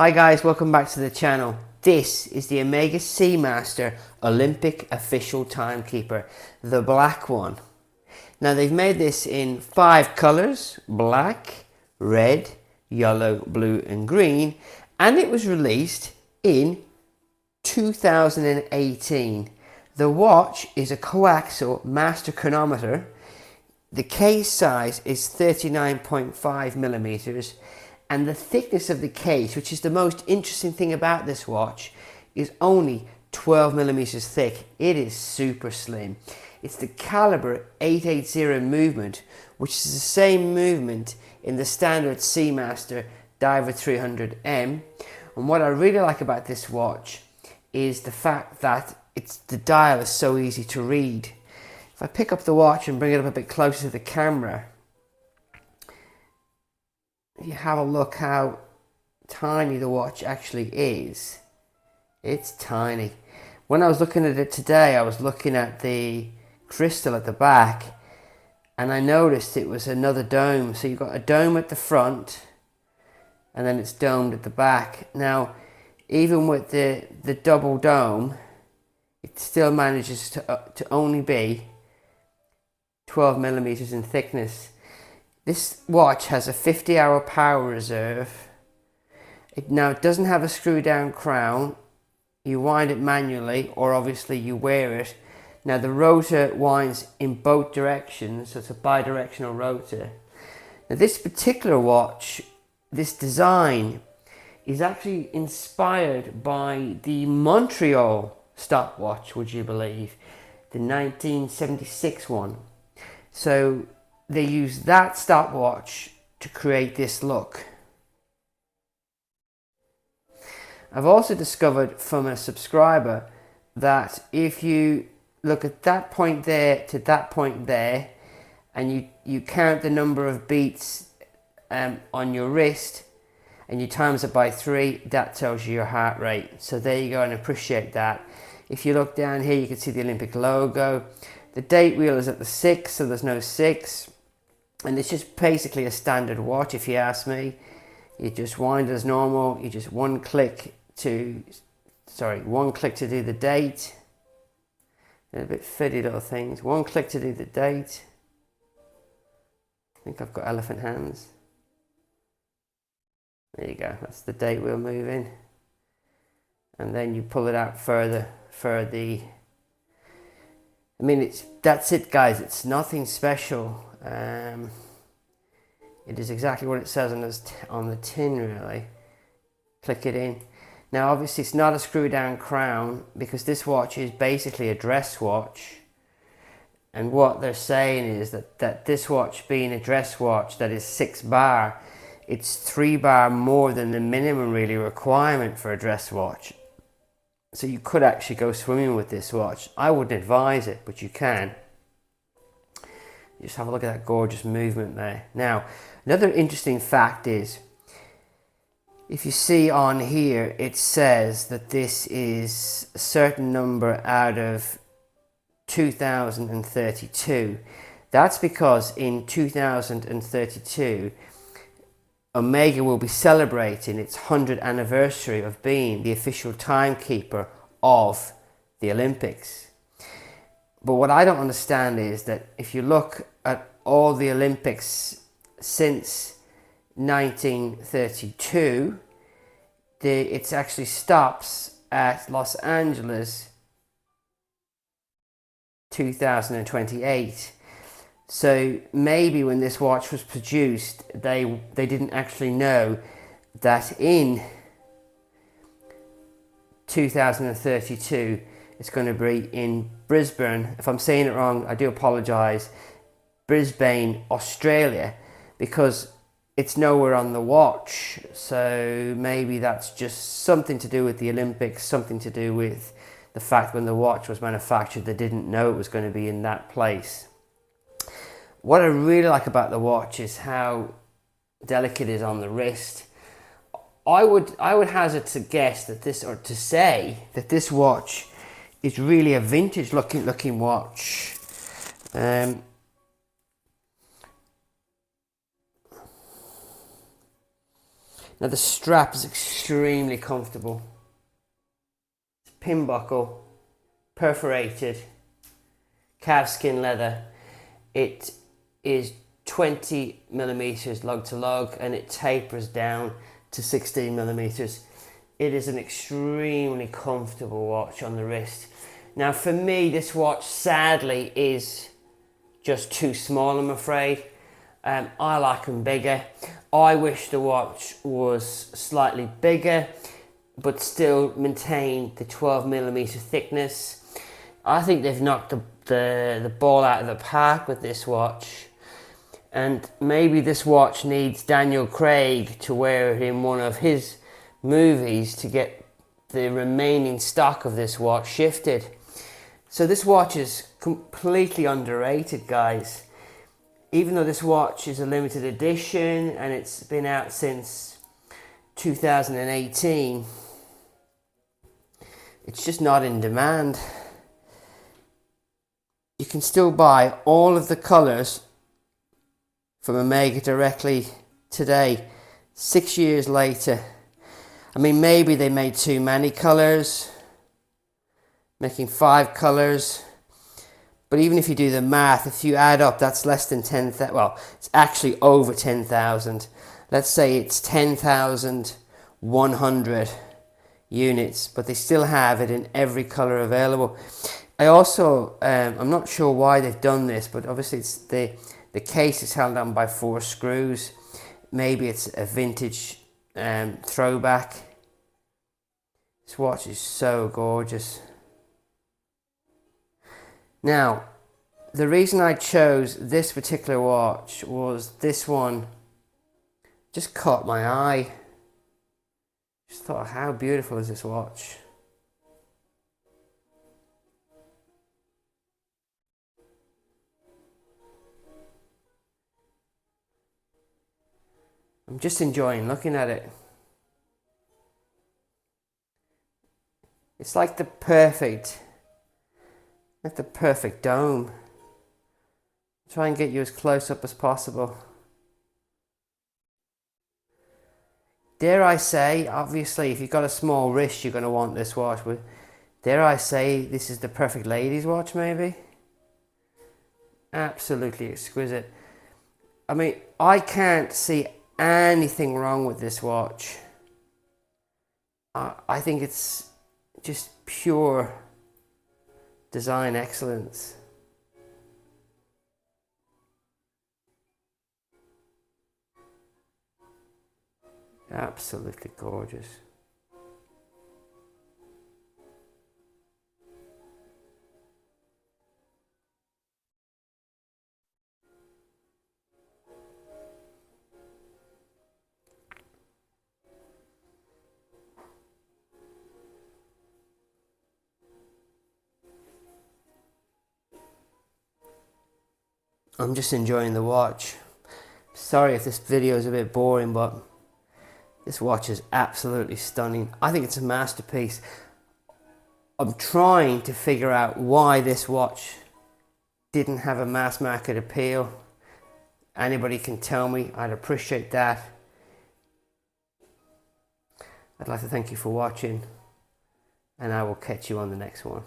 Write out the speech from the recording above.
Hi guys, welcome back to the channel. This is the Omega Seamaster Olympic official timekeeper, the black one. Now they've made this in 5 colours: black, red, yellow, blue and green, and it was released in 2018. The watch is a coaxial master chronometer. The case size is 39.5 millimeters, and the thickness of the case, which is the most interesting thing about this watch, is only 12 millimeters thick. It is super slim. It's the caliber 880 movement, which is the same movement in the standard Seamaster Diver 300M. And what I really like about this watch is the fact that the dial is so easy to read. If I pick up the watch and bring it up a bit closer to the camera, you have a look how tiny the watch actually is. It's tiny. When I was looking at it today, I was looking at the crystal at the back, and I noticed it was another dome. So you've got a dome at the front, and then it's domed at the back. Now, even with the double dome, it still manages to only be 12 millimeters in thickness. This watch has a 50-hour power reserve. It doesn't have a screw down crown. You wind it manually, or obviously you wear it. Now the rotor winds in both directions, so it's a bi-directional rotor. Now this particular watch, this design, is actually inspired by the Montreal stopwatch, would you believe? The 1976 one. So they use that stopwatch to create this look. I've also discovered from a subscriber that if you look at that point there to that point there, and you count the number of beats on your wrist, and you times it by 3, that tells you your heart rate. So there you go, and appreciate that. If you look down here, you can see the Olympic logo. The date wheel is at the 6, so there's no 6. And it's just basically a standard watch, if you ask me. You just wind it as normal. You just one click to do the date. They're a bit fiddy little things. One click to do the date. I think I've got elephant hands. There you go. That's the date wheel moving. And then you pull it out further for the. I mean, that's it, guys. It's nothing special. It is exactly what it says on the tin, really. Click it in. Now obviously it's not a screw down crown, because this watch is basically a dress watch, and what they're saying is that this watch, being a dress watch that is 6 bar, it's 3 bar more than the minimum really requirement for a dress watch. So you could actually go swimming with this watch. I wouldn't advise it, but you can. Just have a look at that gorgeous movement there. Now, another interesting fact is, if you see on here, it says that this is a certain number out of 2032. That's because in 2032, Omega will be celebrating its 100th anniversary of being the official timekeeper of the Olympics. But what I don't understand is that if you look at all the Olympics since 1932, it actually stops at Los Angeles 2028. So maybe when this watch was produced, they didn't actually know that in 2032 it's going to be in Brisbane. If I'm saying it wrong, I do apologise. Brisbane, Australia, because it's nowhere on the watch. So maybe that's just something to do with the Olympics, something to do with the fact when the watch was manufactured, they didn't know it was going to be in that place. What I really like about the watch is how delicate it is on the wrist. I would hazard to guess that to say that this watch is really a vintage looking watch. Now the strap is extremely comfortable. It's pin buckle, perforated, calfskin leather. It is 20 millimeters lug to lug, and it tapers down to 16 millimeters. It is an extremely comfortable watch on the wrist. Now for me, this watch sadly is just too small, I'm afraid. I like them bigger. I wish the watch was slightly bigger, but still maintain the 12 millimeter thickness. I think they've knocked the ball out of the park with this watch. And maybe this watch needs Daniel Craig to wear it in one of his movies to get the remaining stock of this watch shifted. So this watch is completely underrated, guys. Even though this watch is a limited edition and it's been out since 2018, it's just not in demand. You can still buy all of the colours from Omega directly today, 6 years later. I mean, maybe they made too many colours, making 5 colours. But even if you do the math, if you add up, that's less than 10,000. Well, it's actually over 10,000. Let's say it's 10,100 units, but they still have it in every colour available. I also, I'm not sure why they've done this, but obviously it's the case is held on by 4 screws. Maybe it's a vintage throwback. This watch is so gorgeous. Now, the reason I chose this particular watch was this one just caught my eye. Just thought, how beautiful is this watch? I'm just enjoying looking at it. It's like the perfect dome. Try and get you as close up as possible. Dare I say, obviously if you've got a small wrist you're going to want this watch, but dare I say this is the perfect ladies watch maybe? Absolutely exquisite. I mean, I can't see anything wrong with this watch. I think it's just pure design excellence. Absolutely gorgeous. I'm just enjoying the watch. Sorry if this video is a bit boring, but this watch is absolutely stunning. I think it's a masterpiece. I'm trying to figure out why this watch didn't have a mass market appeal. Anybody can tell me, I'd appreciate that. I'd like to thank you for watching, and I will catch you on the next one.